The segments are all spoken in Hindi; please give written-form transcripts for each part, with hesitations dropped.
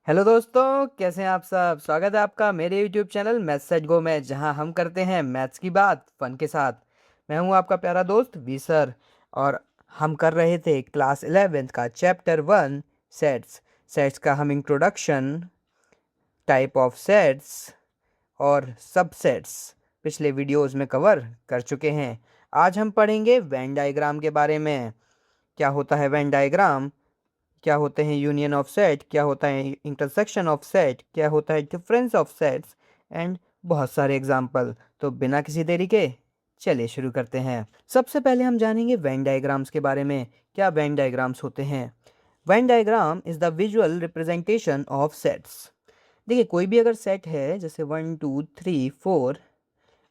हेलो दोस्तों, कैसे हैं आप सब। स्वागत है आपका मेरे YouTube channel maths set go में, जहां हम करते हैं मैथ्स की बात फन के साथ। मैं हूं आपका प्यारा दोस्त वी सर। और हम कर रहे थे क्लास 11th का चैप्टर 1 सेट्स। सेट्स का हम इंट्रोडक्शन, टाइप ऑफ सेट्स और सबसेट्स पिछले वीडियोस में कवर कर चुके हैं। आज हम पढ़ेंगे वेन डायग्राम के बारे में। क्या होता है वेन डायग्राम, क्या होते हैं यूनियन ऑफ सेट, क्या होता है इंटरसेक्शन ऑफ सेट, क्या होता है डिफरेंस ऑफ सेट्स एंड बहुत सारे एग्जाम्पल। तो बिना किसी देरी के चलिए शुरू करते हैं। सबसे पहले हम जानेंगे वेन डायग्राम्स के बारे में। क्या वेन डायग्राम्स होते हैं? Venn diagram is the visual representation of sets. देखिए, कोई भी अगर सेट है जैसे 1 2 3 4,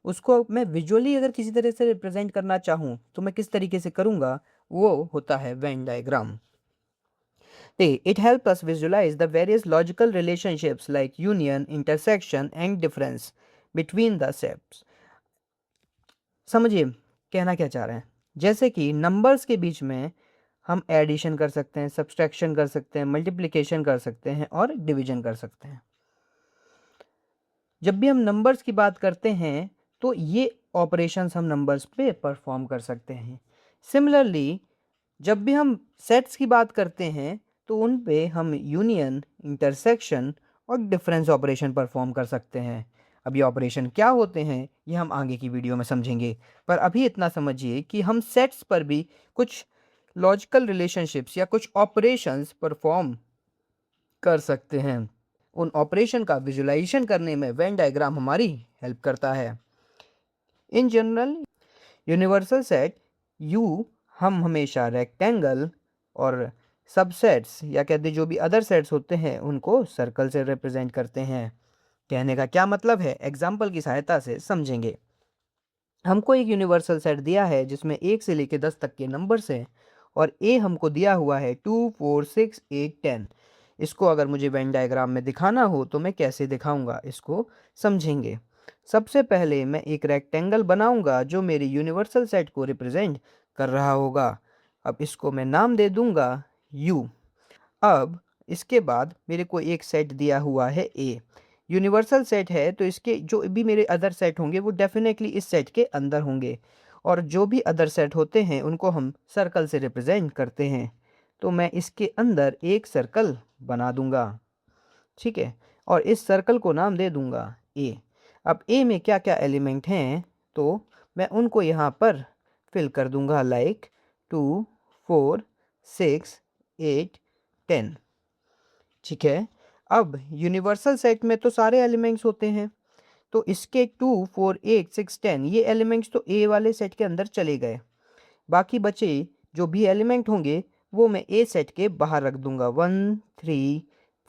उसको मैं विजुअली अगर किसी तरह से रिप्रेजेंट करना चाहूँ तो मैं किस तरीके से करूँगा, वो होता है Venn diagram. It helps us visualize the various logical relationships like union, intersection and difference between the sets. समझिए कहना क्या चाह रहे हैं। जैसे कि नंबर्स के बीच में हम एडिशन कर सकते हैं, सब्सट्रैक्शन कर सकते हैं, मल्टीप्लिकेशन कर सकते हैं और डिवीजन कर सकते हैं। जब भी हम नंबर्स की बात करते हैं तो ये ऑपरेशंस हम नंबर्स पे परफॉर्म कर सकते हैं। सिमिलरली जब भी हम सेट्स की बात करते हैं तो उन पे हम यूनियन, इंटरसेक्शन और डिफरेंस ऑपरेशन परफॉर्म कर सकते हैं। अब ये ऑपरेशन क्या होते हैं ये हम आगे की वीडियो में समझेंगे, पर अभी इतना समझिए कि हम सेट्स पर भी कुछ लॉजिकल रिलेशनशिप्स या कुछ ऑपरेशंस परफॉर्म कर सकते हैं। उन ऑपरेशन का विजुलाइजेशन करने में वेन डायग्राम हमारी हेल्प करता है। In general universal set you हम हमेशा रेक्टेंगल और सबसेट्स या कहते जो भी अदर सेट्स होते हैं उनको सर्कल से रिप्रेजेंट करते हैं। कहने का क्या मतलब है, एग्जाम्पल की सहायता से समझेंगे। हमको एक यूनिवर्सल सेट दिया है जिसमें 1 से लेकर 10 तक के नंबर्स हैं और ए हमको दिया हुआ है 2 4 6 8 10। इसको अगर मुझे वेन डायग्राम में दिखाना हो तो मैं कैसे दिखाऊंगा, इसको समझेंगे। सबसे पहले मैं एक रेक्टेंगल बनाऊंगा जो मेरे यूनिवर्सल सेट को रिप्रेजेंट कर रहा होगा। अब इसको मैं नाम दे दूंगा यू। अब इसके बाद मेरे को एक सेट दिया हुआ है ए। यूनिवर्सल सेट है तो इसके जो भी मेरे अदर सेट होंगे वो डेफिनेटली इस सेट के अंदर होंगे, और जो भी अदर सेट होते हैं उनको हम सर्कल से रिप्रेजेंट करते हैं। तो मैं इसके अंदर एक सर्कल बना दूंगा, ठीक है, और इस सर्कल को नाम दे दूंगा ए। अब ए में क्या क्या एलिमेंट हैं तो मैं उनको यहाँ पर फिल कर दूंगा, लाइक 2 4 6 8 10। ठीक है। अब यूनिवर्सल सेट में तो सारे एलिमेंट्स होते हैं, तो इसके 2 4 8 6 10 ये एलिमेंट्स तो ए वाले सेट के अंदर चले गए। बाकी बचे जो भी एलिमेंट होंगे वो मैं ए सेट के बाहर रख दूंगा, 1 3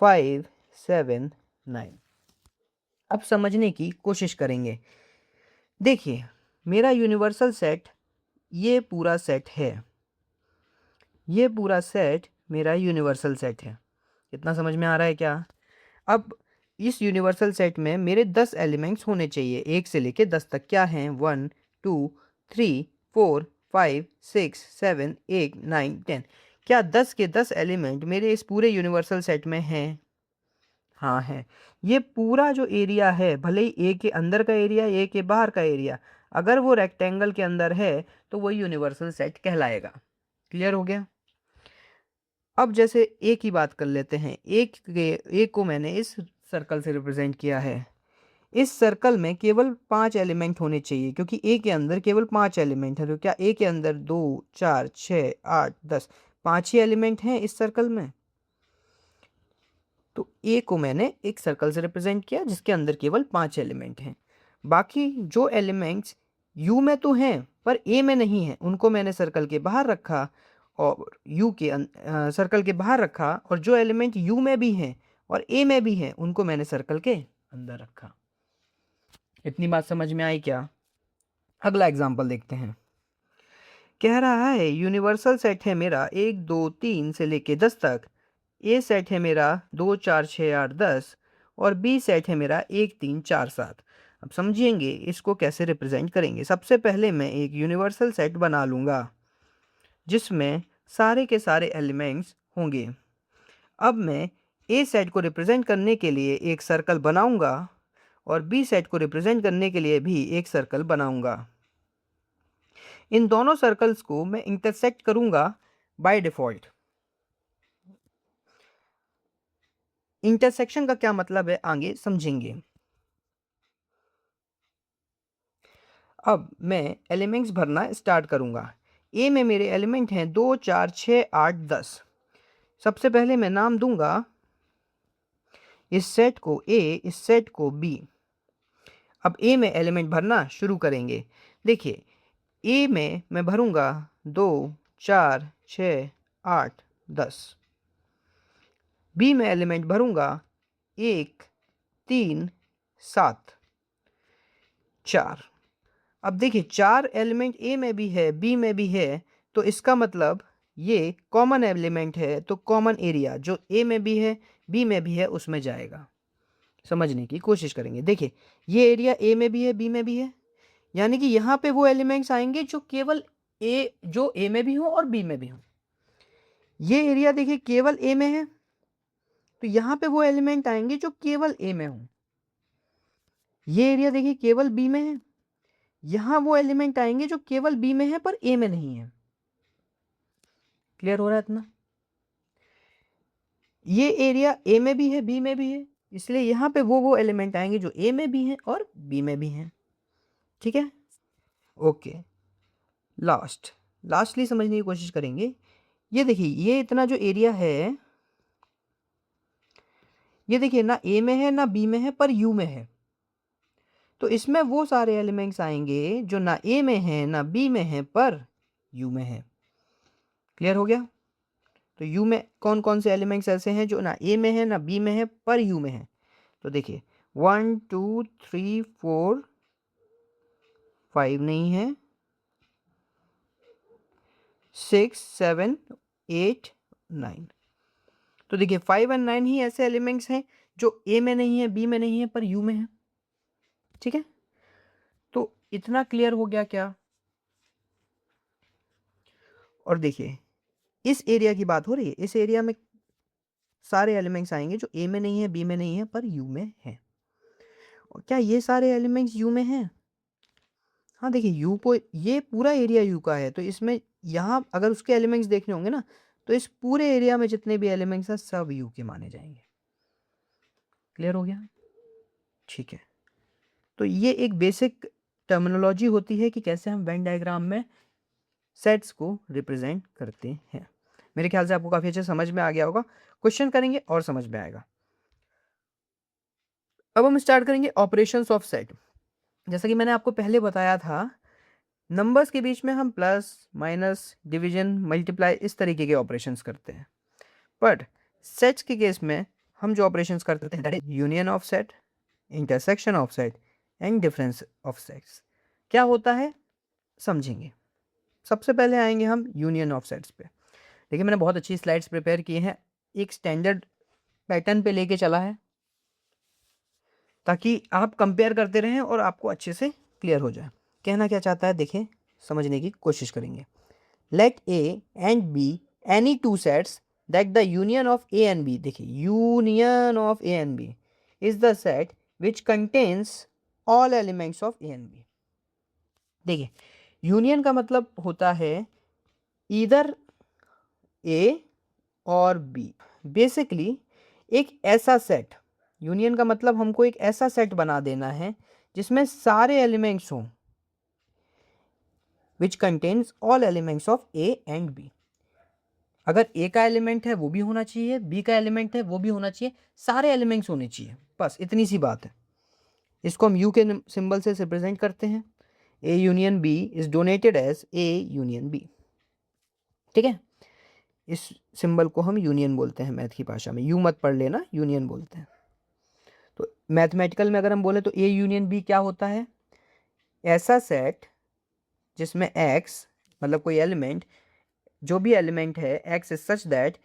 5 7 9। अब समझने की कोशिश करेंगे। देखिए, मेरा यूनिवर्सल सेट ये पूरा सेट है, ये पूरा सेट मेरा यूनिवर्सल सेट है। इतना समझ में आ रहा है क्या? अब इस यूनिवर्सल सेट में मेरे 10 एलिमेंट्स होने चाहिए, 1 से लेके 10 तक। क्या हैं? 1 2 3 4 5 6 7 8 9 10। क्या 10 के 10 एलिमेंट मेरे इस पूरे यूनिवर्सल सेट में हैं? हाँ है। ये पूरा जो एरिया है, भले ही ए के अंदर का एरिया, ए के बाहर का एरिया, अगर वो रेक्टेंगल के अंदर है तो वो यूनिवर्सल सेट कहलाएगा। क्लियर हो गया? अब जैसे ए की बात कर लेते हैं। ए को मैंने इस सर्कल से रिप्रेजेंट किया है। इस सर्कल में केवल 5 एलिमेंट होने चाहिए क्योंकि ए के अंदर केवल 5 एलिमेंट है। तो क्या ए के अंदर 2 4 6 8 10 5 ही एलिमेंट हैं इस सर्कल में? तो ए को मैंने एक सर्कल से रिप्रेजेंट किया जिसके अंदर केवल 5 एलिमेंट हैं। बाकी जो एलिमेंट्स यू में तो हैं पर ए में नहीं है, उनको मैंने सर्कल के बाहर रखा, और सर्कल के बाहर रखा, और जो एलिमेंट यू में भी हैं और ए में भी हैं उनको मैंने सर्कल के अंदर रखा। इतनी बात समझ में आई क्या? अगला एग्जाम्पल देखते हैं। कह रहा है यूनिवर्सल सेट है मेरा 1 2 3 से लेके 10 तक। ए सेट है मेरा 2 4 6 8 10, और बी सेट है मेरा 1 3 4 7। अब समझिएंगे इसको कैसे रिप्रेजेंट करेंगे। सबसे पहले मैं एक यूनिवर्सल सेट बना लूँगा जिसमें सारे के सारे एलिमेंट्स होंगे। अब मैं ए सेट को रिप्रेजेंट करने के लिए एक सर्कल बनाऊंगा और बी सेट को रिप्रेजेंट करने के लिए भी एक सर्कल बनाऊंगा। इन दोनों सर्कल्स को मैं इंटरसेक्ट करूंगा बाय डिफॉल्ट। इंटरसेक्शन का क्या मतलब है आगे समझेंगे। अब मैं एलिमेंट्स भरना स्टार्ट करूंगा। ए में मेरे एलिमेंट हैं 2, 4, 6, 8, 10। सबसे पहले मैं नाम दूंगा इस सेट को ए, इस सेट को बी। अब ए में एलिमेंट भरना शुरू करेंगे। देखिए ए में मैं भरूंगा 2, 4, 6, 8, 10। बी में एलिमेंट भरूंगा 1, 3, 7, 4। अब देखिए 4 एलिमेंट ए में भी है, बी में भी है, तो इसका मतलब ये कॉमन एलिमेंट है, तो कॉमन एरिया जो ए में भी है, बी में भी है, उसमें जाएगा। समझने की कोशिश करेंगे। देखिए ये एरिया ए में भी है, बी में भी है, यानी कि यहाँ पे वो एलिमेंट्स आएंगे जो केवल ए में भी हो और बी में भी हो। ये एरिया देखिए केवल ए में है, तो यहाँ पे वो एलिमेंट आएंगे जो केवल ए में हो। ये एरिया देखिए केवल बी में है, यहां वो एलिमेंट आएंगे जो केवल बी में है पर ए में नहीं है। क्लियर हो रहा है इतना? ये एरिया ए में भी है, बी में भी है, इसलिए यहां पे वो एलिमेंट आएंगे जो ए में भी हैं और बी में भी हैं। ठीक है, ओके। लास्टली समझने की कोशिश करेंगे। ये देखिए ये इतना जो एरिया है, ये देखिए ना ए में है ना बी में है पर यू में है, तो इसमें वो सारे एलिमेंट्स आएंगे जो ना ए में है ना बी में है पर यू में है। क्लियर हो गया? तो यू में कौन कौन से एलिमेंट्स ऐसे हैं जो ना ए में है ना बी में है पर यू में है? तो देखिए 1, 2, 3, 4, 5 नहीं है, 6, 7, 8, 9। तो देखिए 5 और 9 ही ऐसे एलिमेंट्स हैं जो ए में नहीं है, बी में नहीं है पर यू में है। ठीक है, तो इतना क्लियर हो गया क्या? और देखिए इस एरिया की बात हो रही है, इस एरिया में सारे एलिमेंट्स आएंगे जो ए में नहीं है, बी में नहीं है पर यू में है। और क्या ये सारे एलिमेंट्स यू में हैं? हाँ देखिए यू को, ये पूरा एरिया यू का है, तो इसमें यहाँ अगर उसके एलिमेंट्स देखने होंगे ना, तो इस पूरे एरिया में जितने भी एलिमेंट्स हैं सब यू के माने जाएंगे। क्लियर हो गया? ठीक है, तो ये एक बेसिक टर्मिनोलॉजी होती है कि कैसे हम वेन डायग्राम में सेट्स को रिप्रेजेंट करते हैं। मेरे ख्याल से आपको काफ़ी अच्छे समझ में आ गया होगा। क्वेश्चन करेंगे और समझ में आएगा। अब हम स्टार्ट करेंगे ऑपरेशंस ऑफ सेट। जैसा कि मैंने आपको पहले बताया था, नंबर्स के बीच में हम प्लस, माइनस, डिवीजन, मल्टीप्लाई इस तरीके के ऑपरेशंस करते हैं। बट सेट्स के केस में हम जो ऑपरेशंस करते हैं that is union of set, intersection of set and difference of sets. क्या होता है समझेंगे। सबसे पहले आएंगे हम यूनियन ऑफ सेट्स पे। देखिए मैंने बहुत अच्छी स्लाइड्स प्रिपेयर की हैं, एक स्टैंडर्ड पैटर्न पे लेके चला है ताकि आप कंपेयर करते रहें और आपको अच्छे से क्लियर हो जाए। कहना क्या चाहता है देखें, समझने की कोशिश करेंगे। Let A and B any two sets that the union of A and B, देखिए union of A and B is the set which contains all elements of A and B. देखिए यूनियन का मतलब होता है इधर ए और बी। बेसिकली एक ऐसा सेट, यूनियन का मतलब हमको एक ऐसा सेट बना देना है जिसमें सारे एलिमेंट्स हों, which contains all elements of A and B. अगर ए का एलिमेंट है वो भी होना चाहिए, बी का एलिमेंट है वो भी होना चाहिए, सारे एलिमेंट्स होने चाहिए, बस इतनी सी बात है। इसको हम यू के सिंबल से रिप्रेजेंट करते हैं। A union B is denoted as A union B. ठीक है, इस सिंबल को हम यूनियन बोलते हैं मैथ की भाषा में, यू मत पढ़ लेना, यूनियन बोलते हैं। तो मैथमेटिकल में अगर हम बोले तो ए यूनियन बी क्या होता है? ऐसा सेट जिसमें एक्स मतलब कोई एलिमेंट, जो भी एलिमेंट है एक्स इज सच दैट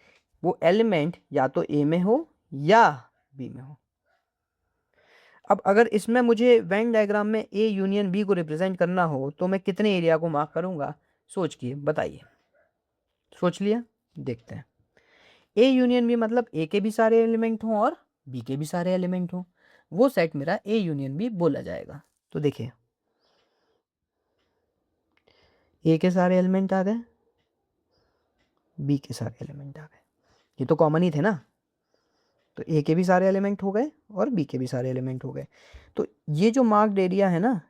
वो एलिमेंट या तो ए में हो या बी में हो। अब अगर इसमें मुझे वेन डायग्राम में ए यूनियन बी को रिप्रेजेंट करना हो तो मैं कितने एरिया को मार्क करूंगा? सोच के बताइए। सोच लिया? देखते हैं। ए यूनियन बी मतलब ए के भी सारे एलिमेंट हों और बी के भी सारे एलिमेंट हों, वो सेट मेरा ए यूनियन बी बोला जाएगा। तो देखिए ए के सारे एलिमेंट आ गए, बी के सारे एलिमेंट आ गए, ये तो कॉमन ही थे ना, तो ए के भी सारे एलिमेंट हो गए और बी के भी सारे एलिमेंट हो गए। तो ये जो मार्क्ड एरिया है ना,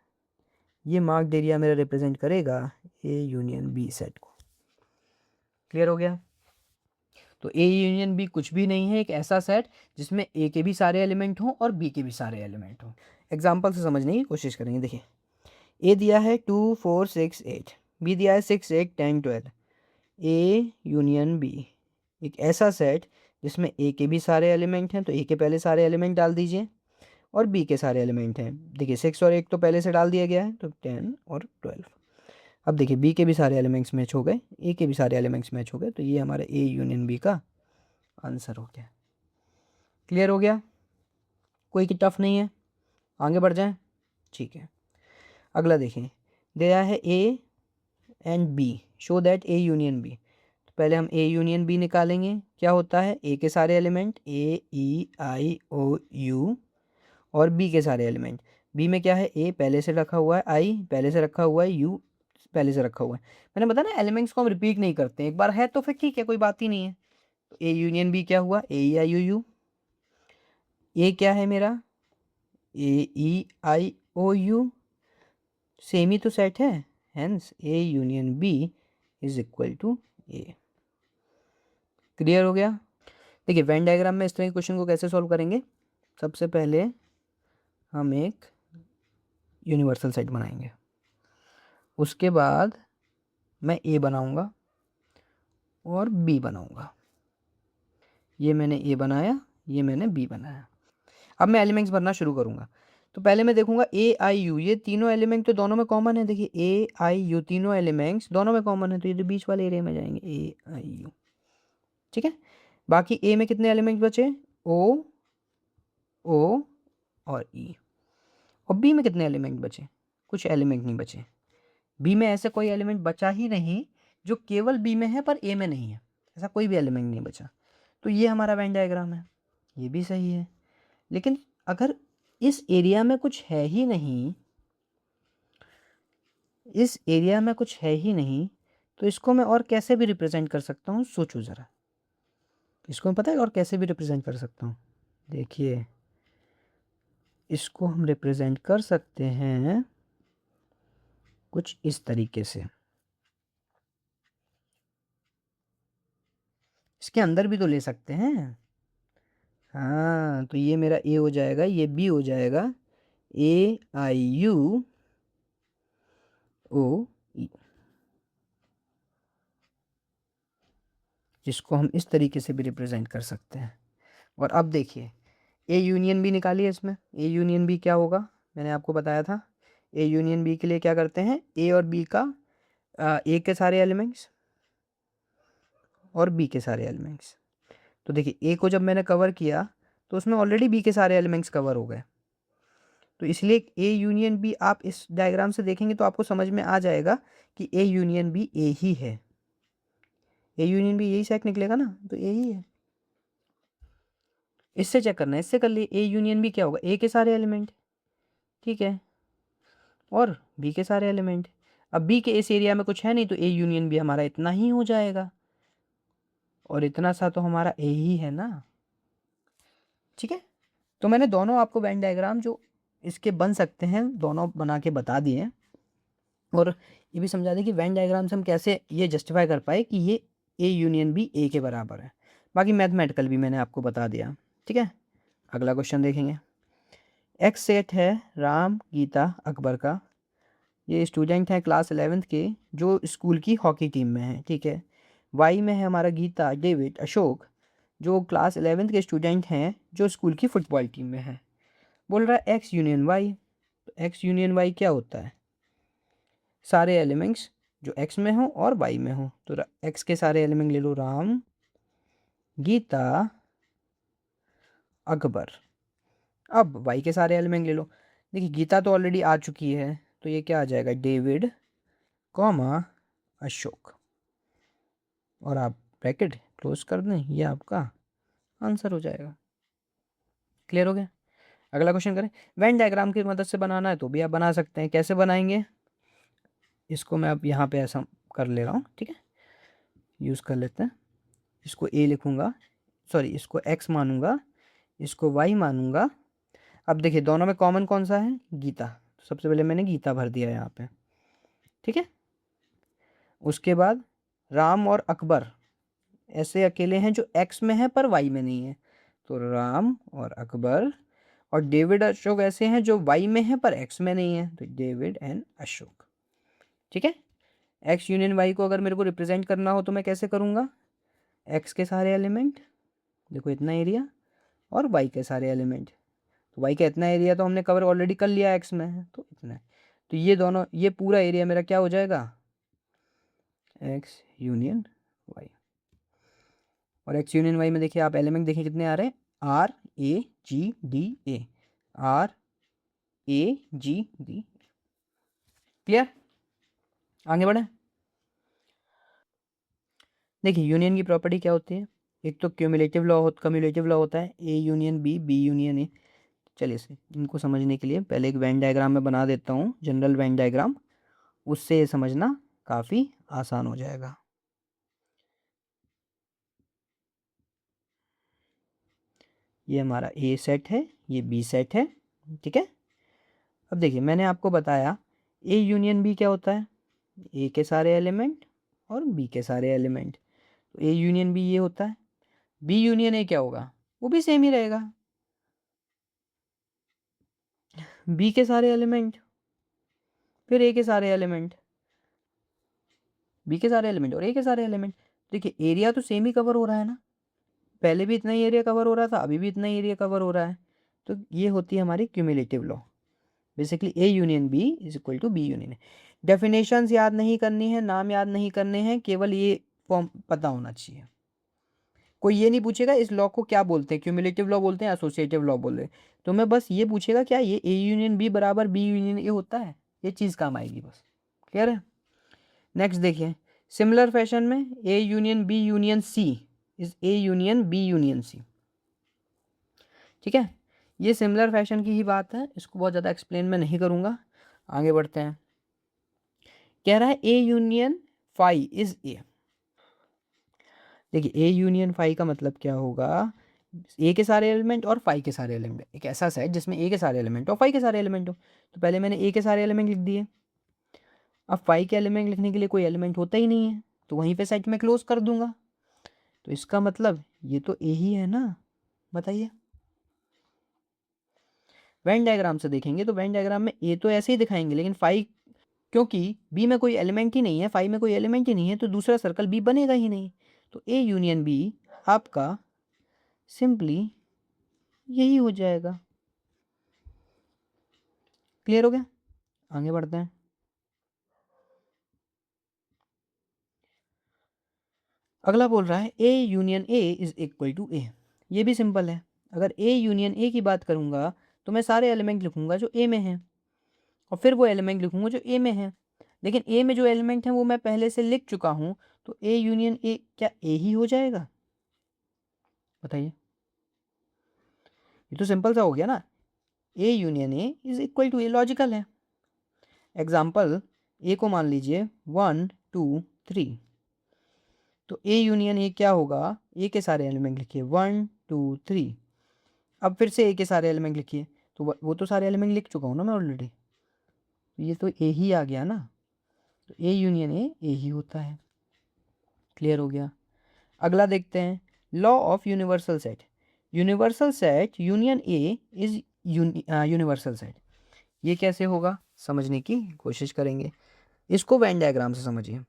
ये मार्क्ड एरिया मेरा रिप्रेजेंट करेगा ए यूनियन बी सेट को। क्लियर हो गया? तो ए यूनियन बी कुछ भी नहीं है, एक ऐसा सेट जिसमें ए के भी सारे एलिमेंट हों और बी के भी सारे एलिमेंट हों। एग्जाम्पल से समझने की कोशिश करेंगे। देखिए ए दिया है 2 4 6 8, बी दिया है 6 8 10 12। ए यूनियन बी एक ऐसा सेट जिसमें ए के भी सारे एलिमेंट हैं, तो ए के पहले सारे एलिमेंट डाल दीजिए और बी के सारे एलिमेंट हैं। देखिए 6 और 1 तो पहले से डाल दिया गया है, तो 10 और 12। अब देखिए बी के भी सारे एलिमेंट्स मैच हो गए, ए के भी सारे एलिमेंट्स मैच हो गए, तो ये हमारा ए यूनियन बी का आंसर हो गया। क्लियर हो गया? कोई की टफ नहीं है, आगे बढ़ जाएं। ठीक है, अगला देखें, दिया है A and B, show that A union B. तो पहले हम ए यूनियन बी निकालेंगे। क्या होता है? ए के सारे element A E I O U और बी के सारे एलिमेंट। बी में क्या है? ए पहले से रखा हुआ है, आई पहले से रखा हुआ है, यू पहले से रखा हुआ है। मैंने बताया ना एलिमेंट्स को हम रिपीट नहीं करते, एक बार है तो फिर ठीक है, कोई बात ही नहीं है। तो ए यूनियन बी क्या हुआ? ए ई आई यू यू। ए क्या है मेरा? ए E I O you, same ही तो सेट है, hence A union B is equal to A. Clear हो गया? देखिए वेन डायग्राम में इस तरह के क्वेश्चन को कैसे सॉल्व करेंगे? सबसे पहले हम एक यूनिवर्सल सेट बनाएंगे, उसके बाद मैं ए बनाऊंगा और बी बनाऊंगा। ये मैंने ए बनाया, ये मैंने बी बनाया। अब मैं एलिमेंट्स भरना शुरू करूंगा। तो पहले मैं देखूंगा ए आई यू, ये तीनों एलिमेंट तो दोनों में कॉमन है। देखिए ए आई यू तीनों एलिमेंट्स दोनों में कॉमन है, तो ये तो बीच वाले एरिया में जाएंगे ए आई यू। ठीक है, बाकी ए में कितने एलिमेंट बचे? ओ ओ और ई। और बी में कितने एलिमेंट बचे? कुछ एलिमेंट नहीं बचे। बी में ऐसे कोई एलिमेंट बचा ही नहीं जो केवल बी में है पर ए में नहीं है, ऐसा कोई भी एलिमेंट नहीं बचा। तो ये हमारा वेन डायग्राम है, ये भी सही है। लेकिन अगर इस एरिया में कुछ है ही नहीं, इस एरिया में कुछ है ही नहीं, तो इसको मैं और कैसे भी रिप्रेजेंट कर सकता हूँ? सोचो ज़रा, इसको पता है और कैसे भी रिप्रेजेंट कर सकता हूँ? देखिए इसको हम रिप्रेजेंट कर सकते हैं कुछ इस तरीके से। इसके अंदर भी तो ले सकते हैं। हाँ, तो ये मेरा ए हो जाएगा, ये बी हो जाएगा, ए आई यू ओ ई, जिसको हम इस तरीके से भी रिप्रेजेंट कर सकते हैं। और अब देखिए ए यूनियन बी निकालिए। इसमें ए यूनियन बी क्या होगा? मैंने आपको बताया था, ए यूनियन बी के लिए क्या करते हैं? ए और बी का ए के सारे एलिमेंट्स और बी के सारे एलिमेंट्स। तो देखिए ए को जब मैंने कवर किया तो उसमें ऑलरेडी बी के सारे एलिमेंट्स कवर हो गए, तो इसलिए ए यूनियन बी आप इस डायग्राम से देखेंगे तो आपको समझ में आ जाएगा कि ए यूनियन बी ए ही है। ए यूनियन बी यही सेट निकलेगा ना, तो ए ही है। इससे चेक करना है, इससे कर लिए ए यूनियन बी क्या होगा? ए के सारे एलिमेंट, ठीक है, और बी के सारे एलिमेंट। अब बी के इस एरिया में कुछ है नहीं, तो ए यूनियन बी हमारा इतना ही हो जाएगा, और इतना सा तो हमारा ए ही है ना। ठीक है, तो मैंने दोनों आपको वेन डायग्राम जो इसके बन सकते हैं दोनों बना के बता दिए, और ये भी समझा दें कि वेन डायग्राम से हम कैसे ये जस्टिफाई कर पाए कि ये ए यूनियन बी ए के बराबर है। बाकी मैथमेटिकल भी मैंने आपको बता दिया। ठीक है, अगला क्वेश्चन देखेंगे। एक्स सेट है राम गीता अकबर का, ये स्टूडेंट हैं क्लास 11th के जो स्कूल की हॉकी टीम में है। ठीक है, वाई में है हमारा गीता डेविड अशोक जो क्लास 11th के स्टूडेंट हैं जो स्कूल की फुटबॉल टीम में है। बोल रहा है एक्स यूनियन वाई, तो एक्स यूनियन वाई क्या होता है? सारे एलिमेंट्स जो एक्स में हो और वाई में हो, तो एक्स के सारे एलिमेंट ले लो, राम गीता अकबर। अब वाई के सारे एलिमेंट ले लो। देखिए गीता तो ऑलरेडी आ चुकी है, तो ये क्या आ जाएगा? डेविड कॉमा अशोक, और आप ब्रैकेट क्लोज कर दें, ये आपका आंसर हो जाएगा। क्लियर हो गया। अगला क्वेश्चन करें। वेन डायग्राम की मदद से बनाना है तो भी आप बना सकते हैं। कैसे बनाएंगे, इसको मैं अब यहाँ पे ऐसा कर ले रहा हूँ, ठीक है, यूज़ कर लेते हैं। इसको ए लिखूँगा, सॉरी इसको एक्स मानूंगा, इसको वाई मानूंगा। अब देखिए दोनों में कॉमन कौन सा है, गीता, तो सबसे पहले मैंने गीता भर दिया यहाँ पे, ठीक है। उसके बाद राम और अकबर ऐसे अकेले हैं जो एक्स में है पर वाई में नहीं है, तो राम और अकबर। और डेविड अशोक ऐसे हैं जो वाई में है पर एक्स में नहीं है, तो डेविड एंड अशोक, ठीक है। एक्स यूनियन वाई को अगर मेरे को रिप्रेजेंट करना हो तो मैं कैसे करूँगा, एक्स के सारे एलिमेंट, देखो इतना एरिया, और वाई के सारे एलिमेंट, तो वाई का इतना एरिया तो हमने कवर ऑलरेडी कर लिया एक्स में है, तो इतना है। तो ये दोनों, ये पूरा एरिया मेरा क्या हो जाएगा, एक्स यूनियन वाई। और एक्स यूनियन वाई में देखिए आप एलिमेंट देखिए कितने आ रहे हैं, R A G D A, R A G D. Clear, आगे बढ़े। देखिए यूनियन की प्रॉपर्टी क्या होती है, एक तो कम्युलेटिव लॉ होता है, A union B, B union A. चलिए से इनको समझने के लिए पहले एक वेन डायग्राम में बना देता हूँ, जनरल वेन डायग्राम, उससे ये समझना काफ़ी आसान हो जाएगा। ये हमारा ए सेट है, ये बी सेट है, ठीक है। अब देखिए मैंने आपको बताया ए यूनियन बी क्या होता है, ए के सारे एलिमेंट और बी के सारे एलिमेंट, तो ए यूनियन बी ये होता है। बी यूनियन ए क्या होगा, वो भी सेम ही रहेगा, बी के सारे एलिमेंट फिर ए के सारे एलिमेंट, बी के सारे एलिमेंट और ए के सारे एलिमेंट। देखिए एरिया तो सेम ही कवर हो रहा है ना, पहले भी इतना ही एरिया कवर हो रहा था, अभी भी इतना ही एरिया कवर हो रहा है। तो ये होती है हमारी cumulative law, basically A union B is equal to B union A. Definitions याद नहीं करनी है, नाम याद नहीं करने हैं, केवल ये फॉर्म पता होना चाहिए। कोई ये नहीं पूछेगा इस लॉ को क्या बोलते हैं, क्यूमुलेटिव लॉ बोलते हैं, एसोसिएटिव लॉ बोल रहे हैं, तो मैं बस ये पूछेगा क्या ये ए यूनियन बी बराबर बी यूनियन ए होता है, ये चीज़ काम आएगी बस। क्लियर है। नेक्स्ट देखिए, सिमिलर फैशन में A union B union C is A union B union C, ठीक है। ये सिमिलर फैशन की ही बात है, इसको बहुत ज़्यादा एक्सप्लेन मैं नहीं करूँगा। आगे बढ़ते हैं। कह रहा है A union phi is A. देखिए ए यूनियन फाई का मतलब क्या होगा, ए के सारे एलिमेंट और फाई के सारे एलिमेंट, एक ऐसा सेट जिसमें ए के सारे एलिमेंट और फाई के सारे एलिमेंट हो। तो पहले मैंने ए के सारे एलिमेंट लिख दिए, अब फाई के एलिमेंट लिखने के लिए कोई एलिमेंट होता ही नहीं है, तो वहीं पे सेट में क्लोज कर दूंगा। तो इसका मतलब ये तो ए ही है ना, बताइए। वेन डायग्राम से देखेंगे तो वेन डायग्राम में ए तो ऐसे ही दिखाएंगे, लेकिन फाई, क्योंकि बी में कोई एलिमेंट ही नहीं है, फाई में कोई एलिमेंट ही नहीं है, तो दूसरा सर्कल बी बनेगा ही नहीं। तो ए यूनियन बी आपका सिंपली यही हो जाएगा। क्लियर हो गया, आगे बढ़ते हैं। अगला बोल रहा है A union A is equal to A. ये भी सिंपल है, अगर ए यूनियन ए की बात करूंगा तो मैं सारे एलिमेंट लिखूंगा जो ए में हैं, और फिर वो एलिमेंट लिखूंगा जो ए में है। लेकिन ए में जो एलिमेंट हैं वो मैं पहले से लिख चुका हूँ, तो ए यूनियन ए क्या ए ही हो जाएगा, बताइए। ये तो सिंपल सा हो गया ना, A union A is equal to A, logical है। एग्जाम्पल ए को मान लीजिए 1 2 3, तो ए यूनियन ए क्या होगा, ए के सारे एलिमेंट लिखिए 1 2 3। अब फिर से ए के सारे एलिमेंट लिखिए, तो वो तो सारे एलिमेंट लिख चुका हूँ ना मैं ऑलरेडी, तो ये तो ए ही आ गया ना, तो ए यूनियन ए ही होता है। क्लियर हो गया। अगला देखते हैं, law of universal set. Universal set union A is universal set, ये कैसे होगा समझने की कोशिश करेंगे। इसको वेन डायग्राम से समझिए।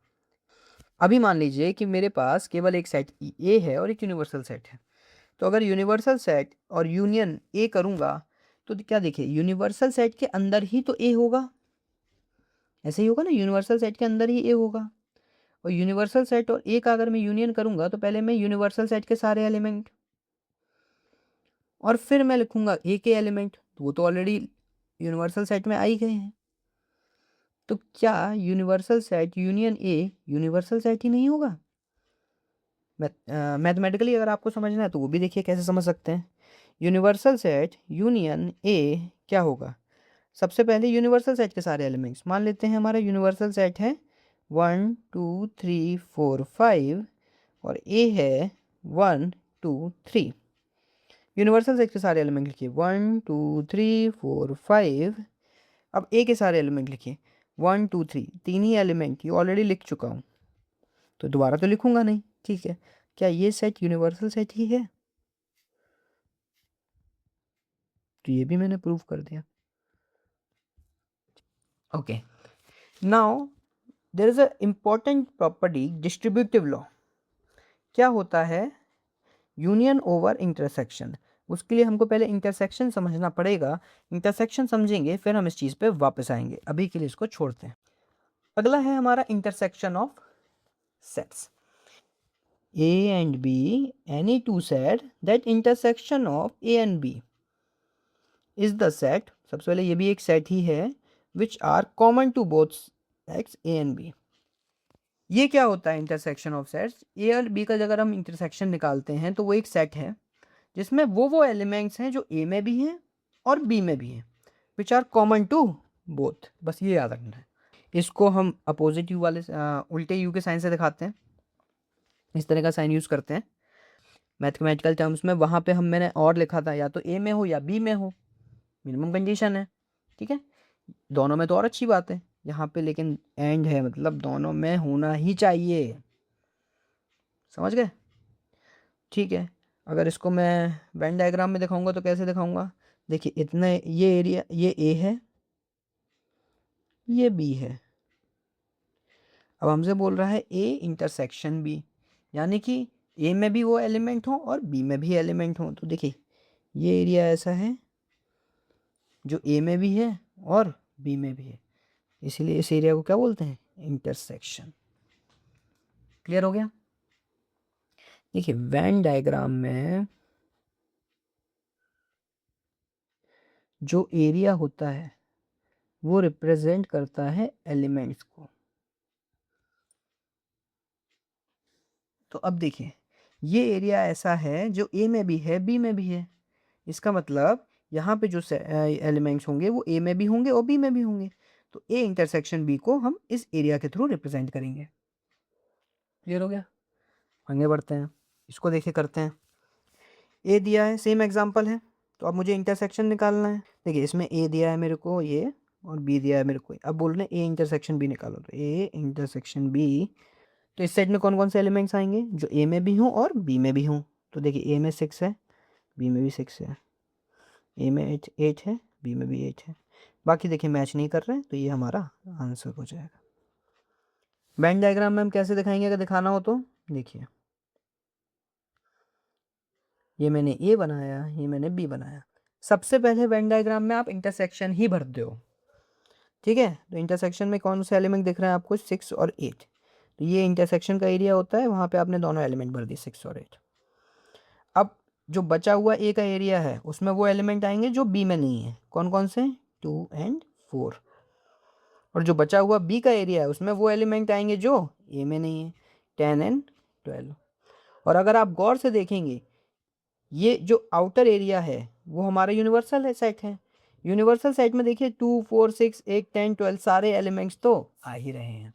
अभी मान लीजिए कि मेरे पास केवल एक सेट ए है और एक यूनिवर्सल सेट है, तो अगर यूनिवर्सल सेट और यूनियन ए करूँगा तो क्या देखिए यूनिवर्सल सेट के अंदर ही तो ए होगा, ऐसे ही होगा ना, यूनिवर्सल सेट के अंदर ही ए होगा। और यूनिवर्सल सेट और ए का अगर मैं यूनियन करूँगा तो पहले मैं यूनिवर्सल सेट के सारे एलिमेंट, और फिर मैं लिखूँगा ए के एलिमेंट, तो वो तो ऑलरेडी यूनिवर्सल सेट में आ ही गए हैं। तो क्या universal set union A universal set ही नहीं होगा, मैथमेटिकली अगर आपको समझना है तो वो भी देखिए कैसे समझ सकते हैं। यूनिवर्सल सेट यूनियन ए क्या होगा? सबसे पहले यूनिवर्सल सेट के सारे एलिमेंट्स मान लेते हैं। हमारा यूनिवर्सल सेट है 1 2 3 4 5 और ए है 1 2 3। यूनिवर्सल सेट के सारे एलिमेंट लिखिए 1 2 3 4 5। अब ए के सारे एलिमेंट लिखिए 1 2 3। तीन ही एलिमेंट ये ऑलरेडी लिख चुका हूँ तो दोबारा तो लिखूंगा नहीं, ठीक है। क्या ये सेट यूनिवर्सल सेट ही है? तो ये भी मैंने प्रूव कर दिया। Okay, now there is a important property distributive law. क्या होता है? Union over intersection. उसके लिए हमको पहले इंटरसेक्शन समझना पड़ेगा। इंटरसेक्शन समझेंगे फिर हम इस चीज़ पे वापस आएंगे, अभी के लिए इसको छोड़ते हैं। अगला है हमारा intersection of sets. A and B, any two set that intersection of A and B is the set। सबसे पहले ये भी एक सेट ही है which are common to both x A and B। ये क्या होता है इंटरसेक्शन ऑफ सेट्स? A और B का अगर हम इंटरसेक्शन निकालते हैं तो वो एक सेट है जिसमें वो एलिमेंट्स हैं जो A में भी हैं और B में भी हैं, which are common to both. बस ये याद रखना है। इसको हम अपोजिट यू वाले उल्टे यू के साइन से दिखाते हैं। इस तरह का साइन यूज़ करते हैं मैथमेटिकल टर्म्स में। वहाँ पे मैंने और लिखा था या तो ए में हो या बी में हो, मिनिमम कंडीशन है, ठीक है। दोनों में तो और अच्छी बात है, यहाँ पे लेकिन एंड है, मतलब दोनों में होना ही चाहिए। समझ गए? ठीक है। अगर इसको मैं वेन डायग्राम में दिखाऊंगा तो कैसे दिखाऊंगा? देखिए इतना ये एरिया, ये ए है, ये बी है। अब हमसे बोल रहा है ए इंटरसेक्शन बी, यानी कि ए में भी वो एलिमेंट हो और बी में भी एलिमेंट हो। तो देखिए ये एरिया ऐसा है जो ए में भी है और बी में भी है, इसीलिए इस एरिया को क्या बोलते हैं? इंटरसेक्शन। क्लियर हो गया? देखिए वेन डायग्राम में जो एरिया होता है वो रिप्रेजेंट करता है एलिमेंट्स को। तो अब देखिए ये एरिया ऐसा है जो ए में भी है बी में भी है। इसका मतलब यहाँ पे जो एलिमेंट्स होंगे वो ए में भी होंगे और बी में भी होंगे। तो ए इंटरसेक्शन बी को हम इस एरिया के थ्रू रिप्रेजेंट करेंगे। क्लियर हो गया? आगे बढ़ते हैं, इसको देखिए करते हैं। ए दिया है, सेम एग्जांपल है, तो अब मुझे इंटरसेक्शन निकालना है। देखिए इसमें ए दिया है मेरे को ये और बी दिया है मेरे को। अब बोल रहे हैं ए इंटरसेक्शन बी निकालो, तो ए इंटरसेक्शन बी। तो इस सेट में कौन कौन से एलिमेंट्स आएंगे? जो ए में भी हों और बी में भी हों। तो देखिए ए में 6 है, बी में भी 6 है, ए में 8 है, बी में भी 8 है। बाकी देखिए मैच नहीं कर रहे हैं, तो ये हमारा आंसर हो जाएगा। वेन डायग्राम में हम कैसे दिखाएंगे अगर दिखाना हो तो? देखिए ये मैंने ए बनाया, ये मैंने बी बनाया। सबसे पहले वेन डायग्राम में आप इंटरसेक्शन ही भर दो, ठीक है। तो इंटरसेक्शन में कौन से एलिमेंट दिख रहे हैं आपको? 6 और 8। तो ये इंटरसेक्शन का एरिया होता है, वहाँ पे आपने दोनों एलिमेंट भर दिए 6 और 8। अब जो बचा हुआ ए का एरिया है उसमें वो एलिमेंट आएंगे जो बी में नहीं है। कौन कौन से? 2 एंड 4। और जो बचा हुआ बी का एरिया है उसमें वो एलिमेंट आएंगे जो ए में नहीं है, 10 एंड 12। और अगर आप गौर से देखेंगे ये जो आउटर एरिया है वो हमारा यूनिवर्सल है सेट है। यूनिवर्सल सेट में देखिए 2 4 6 8 10 12 सारे एलिमेंट्स तो आ ही रहे हैं।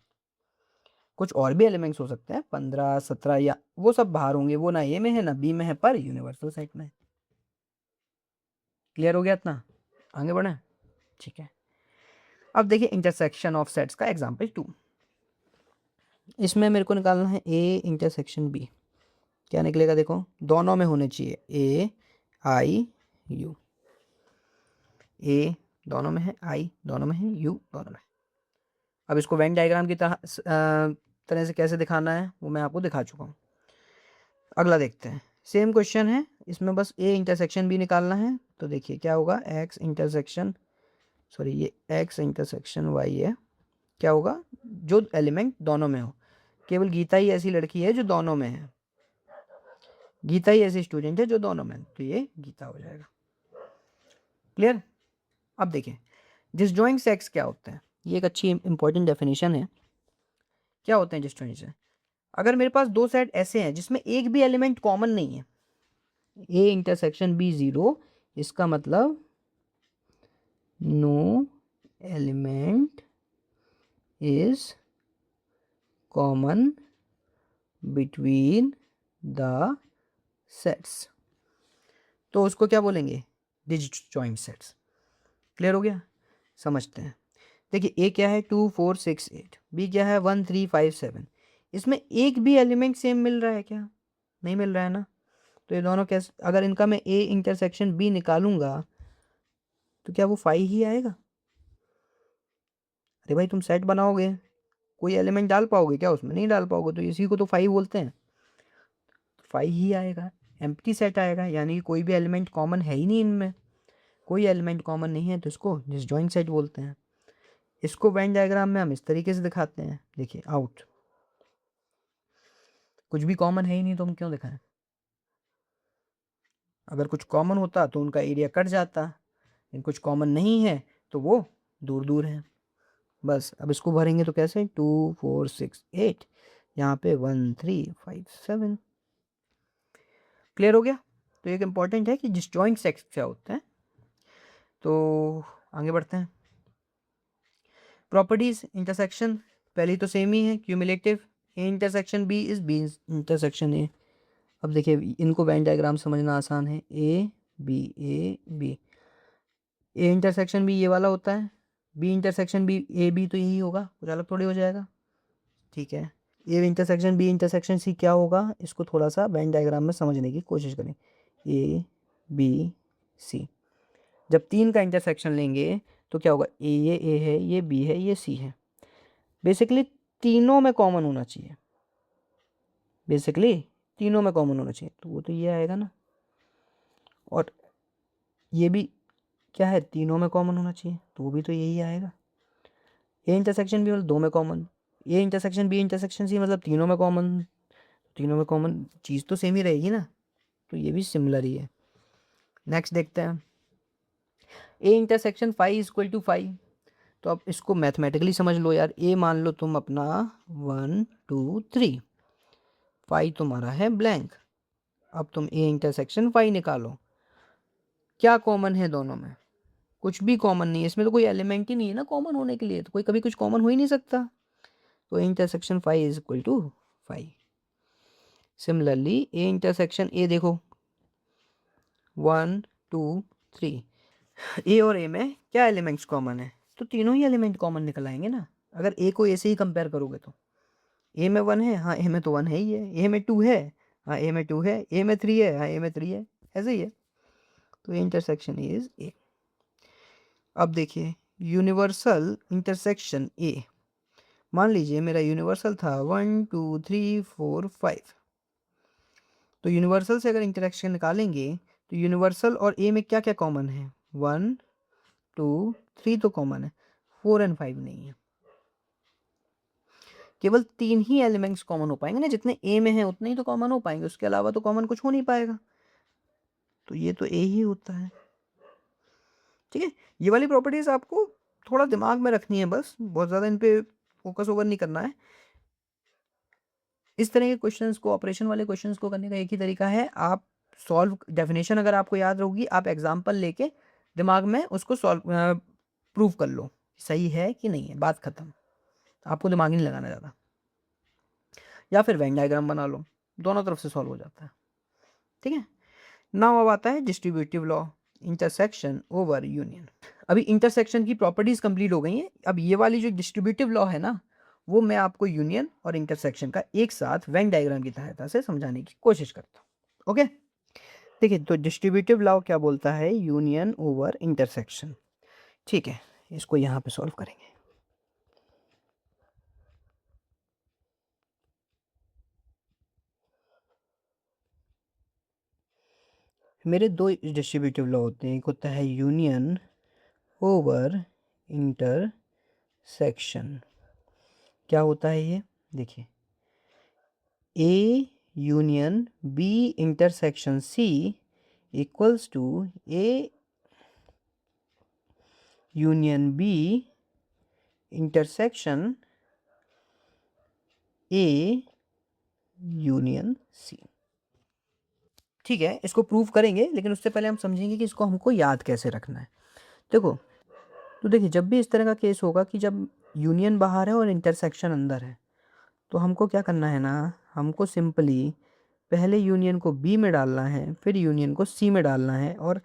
कुछ और भी एलिमेंट्स हो सकते हैं 15 17, या वो सब बाहर होंगे, वो ना ए में है ना बी में है, पर यूनिवर्सल सेट में। क्लियर हो गया इतना? आगे बढ़े? ठीक है। अब देखिए इंटरसेक्शन ऑफ सेट्स का एग्जाम्पल 2। इसमें मेरे को निकालना है ए इंटरसेक्शन बी। क्या निकलेगा? देखो दोनों में होने चाहिए ए आई यू। ए दोनों में है, आई दोनों में है, यू दोनों में। अब इसको वेन डायग्राम की तरह से कैसे दिखाना है वो मैं आपको दिखा चुका हूँ। अगला देखते हैं, सेम क्वेश्चन है, इसमें बस ए इंटरसेक्शन भी निकालना है। तो देखिए क्या होगा? एक्स इंटरसेक्शन, सॉरी ये एक्स इंटरसेक्शन वाई है। क्या होगा? जो एलिमेंट दोनों में हो। केवल गीता ही ऐसी लड़की है जो दोनों में है, गीता ही ऐसी स्टूडेंट है जो दोनों में, तो ये गीता हो जाएगा। क्लियर? अब देखिए डिसजॉइंट सेट्स क्या होते हैं, ये एक अच्छी इंपॉर्टेंट डेफिनेशन है। क्या होते हैं डिसजॉइंट सेट्स? अगर मेरे पास दो सेट ऐसे हैं जिसमें एक भी एलिमेंट कॉमन नहीं है, ए इंटरसेक्शन बी 0, इसका मतलब no element is common between the sets, तो उसको क्या बोलेंगे, डिसजॉइंट सेट्स। क्लियर हो गया? समझते हैं। देखिए ए क्या है 2 4 6 8, बी क्या है 1 3 5 7। इसमें एक भी एलिमेंट सेम मिल रहा है क्या? नहीं मिल रहा है ना। तो ये दोनों कैसे, अगर इनका मैं ए इंटरसेक्शन बी निकालूंगा तो क्या वो 5 ही आएगा? अरे भाई तुम सेट बनाओगे, कोई एलिमेंट डाल पाओगे क्या उसमें? नहीं डाल पाओगे, तो इसी को तो 5 बोलते हैं। 5 ही आएगा, एम्प्टी सेट आएगा, यानी कि कोई भी एलिमेंट कॉमन है ही नहीं इनमें। कोई एलिमेंट कॉमन नहीं है तो इसको डिसजॉइंट सेट बोलते हैं। इसको वेन डायग्राम में हम इस तरीके से दिखाते हैं। देखिए आउट, कुछ भी कॉमन है ही नहीं तो हम क्यों दिखाएं? अगर कुछ कॉमन होता तो उनका एरिया कट जाता, लेकिन कुछ कॉमन नहीं है तो वो दूर दूर है। बस अब इसको भरेंगे तो कैसे, 2 4 6 8, यहाँ पे 1 3 5 7। क्लियर हो गया? तो एक इंपॉर्टेंट है कि डिसजॉइंट सेट्स क्या होते हैं। तो आगे बढ़ते हैं। प्रॉपर्टीज इंटरसेक्शन पहली तो सेम ही है, cumulative, A intersection B is B intersection A. अब देखिए इनको वेन डायग्राम समझना आसान है, A B A B, A intersection B ये वाला होता है, B intersection B A B तो यही होगा, कुछ अलग थोड़ी हो जाएगा। ठीक है, A intersection B intersection C क्या होगा, इसको थोड़ा सा वेन डायग्राम में समझने की कोशिश करें। ए बी सी, जब तीन का इंटरसेक्शन लेंगे तो क्या होगा, ये ए है, ये बी है, ये सी है। बेसिकली तीनों में कॉमन होना चाहिए, बेसिकली तीनों में कॉमन होना चाहिए, तो वो तो ये आएगा ना। और ये भी क्या है, तीनों में कॉमन होना चाहिए, तो वो भी तो यही आएगा। ए इंटरसेक्शन बी मतलब दो में common, A intersection B intersection C मतलब तीनों में कॉमन, तीनों में कॉमन चीज़ तो सेम ही रहेगी ना, तो ये भी सिमिलर ही है। नेक्स्ट देखते हैं, ए इंटरसेक्शन 5 इक्वल टू 5। तो अब इसको मैथमेटिकली समझ लो यार, ए मान लो तुम अपना 1 2 3, 5 तुम्हारा है ब्लैंक। अब तुम ए इंटरसेक्शन 5 निकालो, क्या कॉमन है दोनों में? कुछ भी कॉमन नहीं है, इसमें तो कोई एलिमेंट ही नहीं है ना कॉमन होने के लिए, तो कोई कभी कुछ कॉमन हो ही नहीं सकता। तो A intersection 5 is equal to 5। Similarly A intersection A देखो 1 2 3, ए और ए में क्या एलिमेंट्स कॉमन है, तो तीनों ही एलिमेंट कॉमन निकल आएंगे ना। अगर ए को ए से ही कंपेयर करोगे तो ए में 1 है, हाँ ए में तो 1 है ही है, ए में 2 है, हाँ ए में 2 है, ए में 3 है, हाँ ए में 3 है, ऐसे ही है। तो इंटरसेक्शन इज ए। अब देखिए यूनिवर्सल इंटरसेक्शन ए, मान लीजिए मेरा यूनिवर्सल था 1 2 3 4 5। तो यूनिवर्सल से अगर इंटरेक्शन निकालेंगे तो यूनिवर्सल और ए में क्या क्या कॉमन है, 1 2 3 तो कॉमन है, 4 एंड 5 नहीं है। केवल तीन ही एलिमेंट्स कॉमन हो पाएंगे ना, जितने ए में है उतने ही तो कॉमन हो पाएंगे, उसके अलावा तो कॉमन कुछ हो नहीं पाएगा। तो ये तो ए ही होता है। ठीक है, ये वाली प्रॉपर्टीज आपको थोड़ा दिमाग में रखनी है, बस बहुत ज़्यादा इन पे फोकस ओवर नहीं करना है। इस तरह के क्वेश्चंस को, ऑपरेशन वाले क्वेश्चंस को करने का एक ही तरीका है, आप सॉल्व, डेफिनेशन अगर आपको याद रहोगी आप एग्जाम्पल लेके दिमाग में उसको सॉल्व प्रूव कर लो, सही है कि नहीं है, बात खत्म। आपको दिमाग ही नहीं लगाना ज़्यादा, या फिर वेन डायग्राम बना लो, दोनों तरफ से सॉल्व हो जाता है। ठीक है, नाउ अब आता है distributive law, intersection over union. अभी इंटरसेक्शन की प्रॉपर्टीज कंप्लीट हो गई हैं, अब ये वाली जो डिस्ट्रीब्यूटिव लॉ है ना, वो मैं आपको यूनियन और इंटरसेक्शन का एक साथ वेन डायग्राम की सहायता से समझाने की कोशिश करता हूँ। ओके, देखिए तो डिस्ट्रीब्यूटिव लॉ क्या बोलता है, यूनियन ओवर इंटरसेक्शन। ठीक है, इसको यहाँ पे सॉल्व करेंगे। मेरे दो डिस्ट्रीब्यूटिव लॉ होते हैं, एक होता है यूनियन ओवर इंटरसेक्शन। क्या होता है ये, देखिए A union B intersection C equals to A union B intersection A union C. ठीक है, इसको प्रूव करेंगे, लेकिन उससे पहले हम समझेंगे कि इसको हमको याद कैसे रखना है। देखो, तो देखिए, जब भी इस तरह का केस होगा कि जब यूनियन बाहर है और इंटरसेक्शन अंदर है, तो हमको क्या करना है ना, हमको सिंपली पहले यूनियन को बी में डालना है, फिर यूनियन को सी में डालना है, और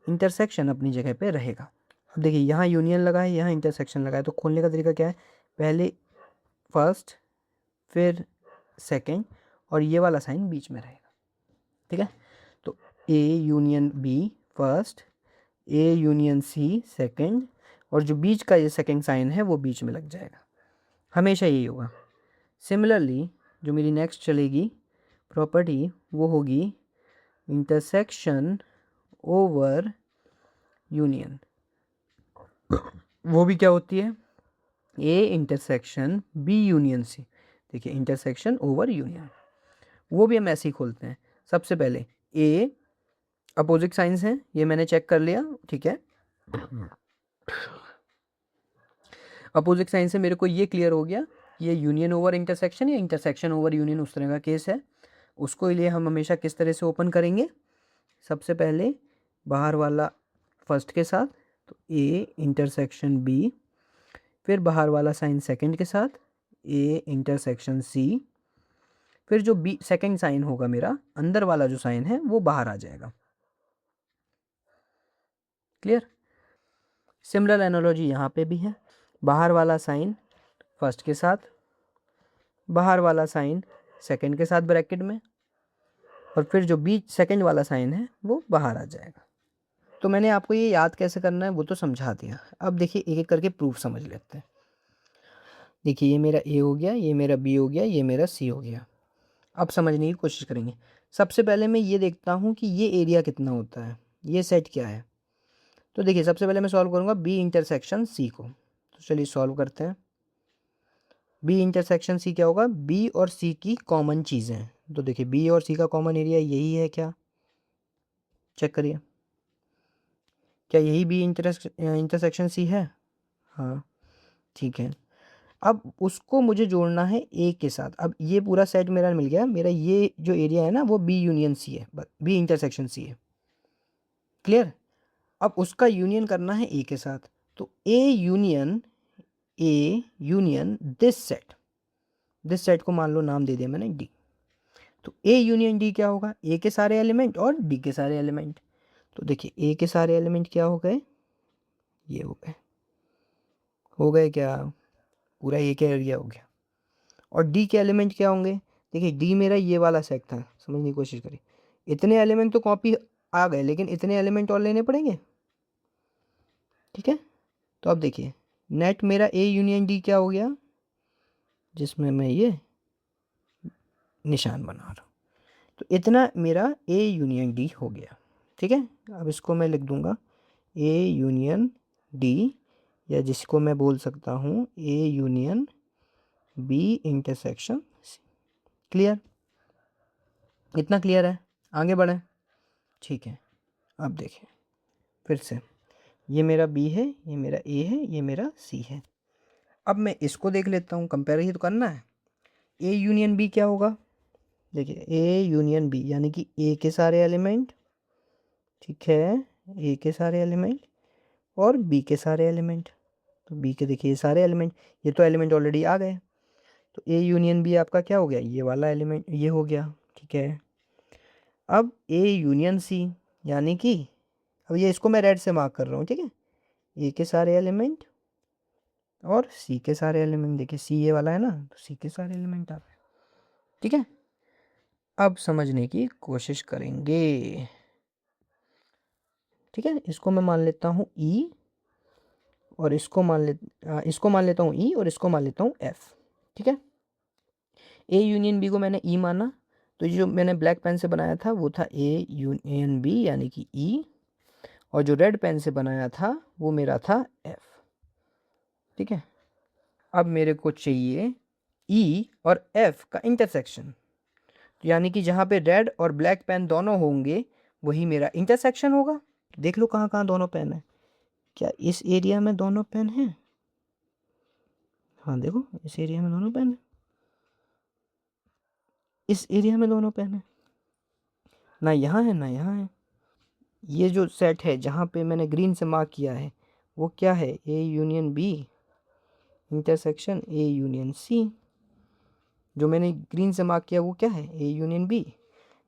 इंटरसेक्शन अपनी जगह पे रहेगा। अब देखिए, यहाँ यूनियन लगा है, यहाँ इंटरसेक्शन लगा है, तो खोलने का तरीका क्या है, पहले फर्स्ट, फिर सेकंड, और ये वाला साइन बीच में रहेगा। ठीक है, तो A union B first, A union C second, और जो बीच का ये सेकंड साइन है वो बीच में लग जाएगा, हमेशा यही होगा। सिमिलरली जो मेरी नेक्स्ट चलेगी प्रॉपर्टी वो होगी इंटरसेक्शन ओवर यूनियन। वो भी क्या होती है, A intersection B union C. देखिए, इंटरसेक्शन ओवर यूनियन, वो भी हम ऐसे ही खोलते हैं। सबसे पहले ए अपोजिट साइंस हैं, ये मैंने चेक कर लिया, ठीक है। अपोजिट साइन से मेरे को ये क्लियर हो गया, ये यूनियन ओवर इंटरसेक्शन या इंटरसेक्शन ओवर यूनियन उस तरह का केस है। उसको लिए हम हमेशा किस तरह से ओपन करेंगे, सबसे पहले बाहर वाला फर्स्ट के साथ, तो ए इंटरसेक्शन बी, फिर बाहर वाला साइन सेकंड के साथ ए इंटरसेक्शन सी, फिर जो बी सेकंड साइन होगा मेरा, अंदर वाला जो साइन है वो बाहर आ जाएगा। क्लियर। सिमिलर एनालॉजी यहाँ पे भी है, बाहर वाला साइन फर्स्ट के साथ, बाहर वाला साइन सेकंड के साथ ब्रैकेट में, और फिर जो बीच सेकंड वाला साइन है वो बाहर आ जाएगा। तो मैंने आपको ये याद कैसे करना है वो तो समझा दिया। अब देखिए, एक एक करके प्रूफ समझ लेते हैं। देखिए, ये मेरा ए हो गया, ये मेरा बी हो गया, ये मेरा सी हो गया। अब समझने की कोशिश करेंगे। सबसे पहले मैं ये देखता हूँ कि ये एरिया कितना होता है, ये सेट क्या है। तो देखिए, सबसे पहले मैं सॉल्व करूँगा बी इंटरसेक्शन सी को। तो चलिए सॉल्व करते हैं। बी इंटरसेक्शन सी क्या होगा, बी और सी की कॉमन चीज़ें हैं। तो देखिए, बी और सी का कॉमन एरिया यही है क्या, चेक करिए, क्या यही बी इंटरसेक्शन सी है। हाँ, ठीक है। अब उसको मुझे जोड़ना है ए के साथ। अब ये पूरा सेट मेरा मिल गया, मेरा ये जो एरिया है ना वो बी यूनियन सी है, बी इंटरसेक्शन सी है। क्लियर। अब उसका यूनियन करना है ए के साथ, तो ए यूनियन दिस सेट को मान लो नाम दे दिया मैंने डी। तो ए यूनियन डी क्या होगा, ए के सारे एलिमेंट और डी के सारे एलिमेंट। तो देखिए, ए के सारे एलिमेंट क्या हो गए, ये हो गए क्या, पूरा ए का एरिया हो गया। और डी के एलिमेंट क्या होंगे, देखिए डी मेरा ये वाला सेट था, समझने की कोशिश करिए। इतने एलिमेंट तो कॉपी आ गए, लेकिन इतने एलिमेंट और लेने पड़ेंगे। ठीक है, तो अब देखिए, नेट मेरा ए यूनियन डी क्या हो गया, जिसमें मैं ये निशान बना रहा हूँ। तो इतना मेरा ए यूनियन डी हो गया। ठीक है, अब इसको मैं लिख दूंगा ए यूनियन डी, या जिसको मैं बोल सकता हूँ A union B intersection C. Clear, इतना क्लियर है, आगे बढ़ें। ठीक है, अब देखिए फिर से, ये मेरा बी है, ये मेरा ए है, ये मेरा सी है। अब मैं इसको देख लेता हूँ, कंपेयर ही तो करना है। ए यूनियन बी क्या होगा, देखिए ए यूनियन बी यानी कि ए के सारे एलिमेंट, ठीक है, ए के सारे एलिमेंट और बी के सारे एलिमेंट। तो बी के देखिए ये सारे एलिमेंट, ये तो एलिमेंट ऑलरेडी आ गए। तो ए यूनियन बी आपका क्या हो गया, ये वाला एलिमेंट ये हो गया। ठीक है, अब ए यूनियन सी यानी कि, अब ये इसको मैं रेड से मार्क कर रहा हूँ, ठीक है, ए के सारे एलिमेंट और सी के सारे एलिमेंट। देखिए सी ये वाला है ना, तो सी के सारे एलिमेंट आ गए। ठीक है, अब समझने की कोशिश करेंगे। ठीक है, इसको मैं मान लेता हूँ ई, और इसको मान लेता हूँ ई, और इसको मान लेता हूँ एफ। ठीक है, ए यूनियन बी को मैंने ई माना, तो ये जो मैंने ब्लैक पेन से बनाया था वो था ए यूनियन बी यानी कि ई, और जो रेड पेन से बनाया था वो मेरा था एफ। ठीक है, अब मेरे को चाहिए ई और एफ का इंटरसेक्शन, यानी कि जहाँ पे रेड और ब्लैक पेन दोनों होंगे वही मेरा इंटरसेक्शन होगा। देख लो कहाँ कहाँ दोनों पेन है, क्या इस एरिया में दोनों पेन हैं, हाँ देखो इस एरिया में दोनों पेन है। इस एरिया में दोनों पेन है, ना यहाँ है ना यहाँ है। ये जो सेट है जहाँ पे मैंने ग्रीन से मार्क किया है वो क्या है, A union B intersection A union C. जो मैंने ग्रीन से मार्क किया वो क्या है, ए यूनियन बी।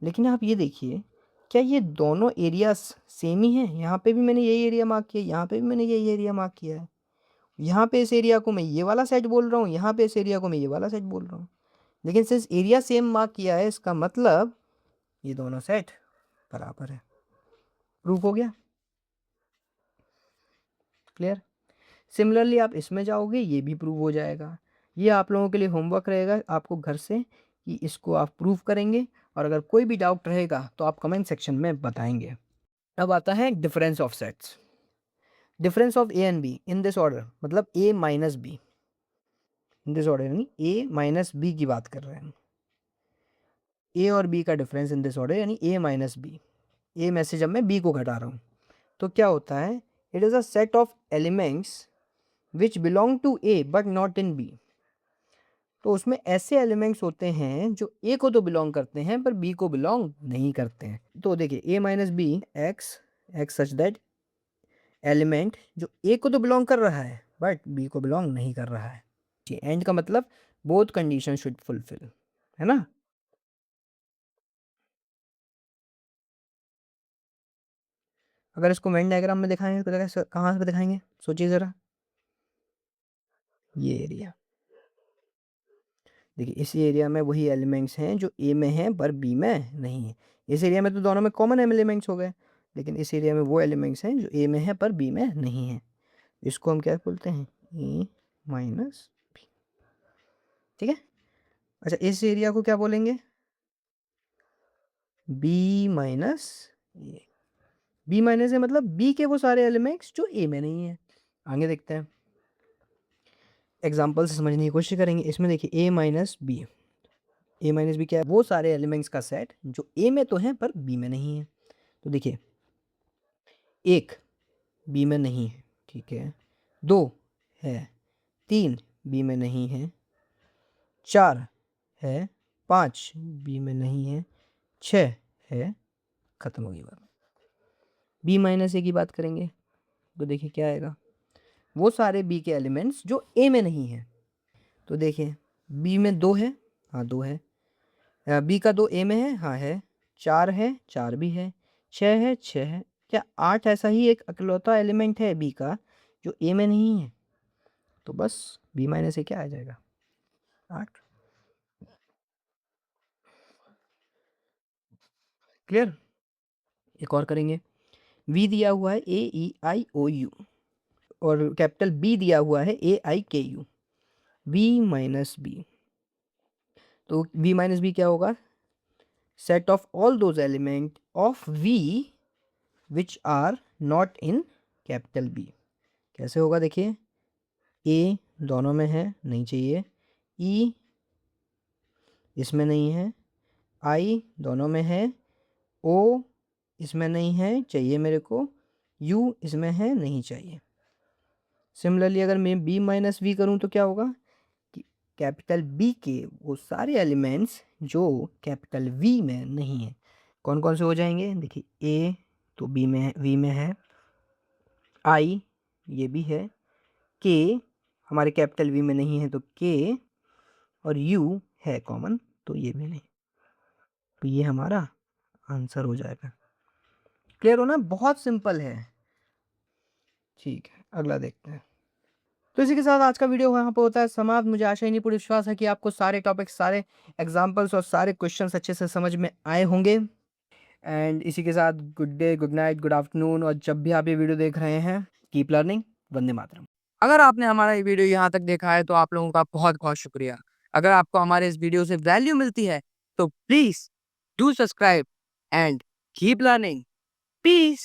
लेकिन आप ये देखिए, क्या ये दोनों एरियाज सेम ही हैं? यहाँ पे भी मैंने यही एरिया मार्क किया, यहाँ पे भी मैंने यही एरिया मार्क किया है। यहाँ पे इस एरिया को मैं ये वाला सेट बोल रहा हूँ, यहाँ पे इस एरिया को मैं ये वाला सेट बोल रहा हूँ। लेकिन सिंस एरिया सेम मार्क किया है, इसका मतलब ये दोनों सेट बराबर है। प्रूफ हो गया, क्लियर। सिमिलरली आप इसमें जाओगे, ये भी प्रूव हो जाएगा। ये आप लोगों के लिए होमवर्क रहेगा आपको घर से, कि इसको आप प्रूव करेंगे। और अगर कोई भी डाउट रहेगा तो आप कमेंट सेक्शन में बताएंगे। अब आता है difference of sets. Difference of A and B in this order, मतलब A minus B in this order, यानी ए माइनस बी की बात कर रहे हैं। ए और बी का डिफरेंस इन दिस ऑर्डर यानी ए माइनस बी। ए में से जब मैं बी को घटा रहा हूँ तो क्या होता है, it is a set of elements which belong to A but not in B. तो उसमें ऐसे एलिमेंट्स होते हैं जो ए को तो बिलोंग करते हैं पर बी को बिलोंग नहीं करते हैं। तो देखिए A minus B x x such that element जो ए को तो बिलोंग कर रहा है बट बी को बिलोंग नहीं कर रहा है। एंड का मतलब बोथ कंडीशन शुड फुलफिल, है ना। अगर इसको वेन डायग्राम में दिखाएंगे तो कहाँ पे दिखाएंगे, सोचिए ज़रा। ये एरिया देखिए, इस एरिया में वही एलिमेंट्स हैं जो ए में हैं पर बी में नहीं है। इस एरिया में तो दोनों में कॉमन एलिमेंट्स हो गए, लेकिन इस एरिया में वो एलिमेंट्स हैं जो ए में है पर बी में नहीं है। इसको हम क्या बोलते हैं, ए माइनस बी, ठीक है। अच्छा, इस एरिया को क्या बोलेंगे, बी माइनस ए। बी माइनस ए मतलब बी के वो सारे एलिमेंट्स जो ए में नहीं है। आगे देखते हैं, एग्जाम्पल से समझने की कोशिश करेंगे। इसमें देखिए A minus B, A minus B क्या है, वो सारे एलिमेंट्स का सेट जो ए में तो हैं पर बी में नहीं है। तो देखिए, एक बी में नहीं है, ठीक है, दो है, तीन बी में नहीं है, चार है, पाँच बी में नहीं है, छः है, खत्म हो गई बात। बी माइनस ए की बात करेंगे तो देखिए क्या आएगा, वो सारे बी के एलिमेंट्स जो ए में नहीं है। तो देखिए बी में दो है, हाँ दो है, बी का दो ए में है, हाँ है, चार है, चार भी है, छः है, छः है, क्या आठ ऐसा ही एक अकेलौता एलिमेंट है बी का जो ए में नहीं है। तो बस बी माइनस ए क्या आ जाएगा, आठ। क्लियर। एक और करेंगे, वी दिया हुआ है A E I O U और कैपिटल बी दिया हुआ है A I K U, V minus B. तो वी माइनस बी क्या होगा, set of all those element of V which are not in capital B. कैसे होगा देखिए, ए दोनों में है, नहीं चाहिए, ई इसमें नहीं है, आई दोनों में है, ओ इसमें नहीं है, चाहिए मेरे को, यू इसमें है, नहीं चाहिए। सिमिलरली अगर मैं बी माइनस वी करूँ तो क्या होगा कि कैपिटल बी के वो सारे एलिमेंट्स जो कैपिटल वी में नहीं है, कौन कौन से हो जाएंगे, देखिए ए तो बी में है, वी में है, आई ये भी है, के हमारे कैपिटल वी में नहीं है तो के, और यू है कॉमन तो ये भी नहीं। तो ये हमारा आंसर हो जाएगा। क्लियर हो ना, बहुत सिंपल है। ठीक है, अगला देखते हैं। तो इसी के साथ आज का वीडियो यहाँ पे होता है समाप्त। मुझे आशा ही नहीं पूरी विश्वास है कि आपको सारे टॉपिक्स, सारे एग्जाम्पल्स और सारे क्वेश्चंस अच्छे से समझ में आए होंगे। एंड इसी के साथ good day, good night, good afternoon, और जब भी आप ये वीडियो देख रहे हैं, कीप लर्निंग। वंदे मातरम। अगर आपने हमारा ये वीडियो यहाँ तक देखा है तो आप लोगों का बहुत बहुत शुक्रिया। अगर आपको हमारे इस वीडियो से वैल्यू मिलती है तो please do subscribe and keep learning. Piece.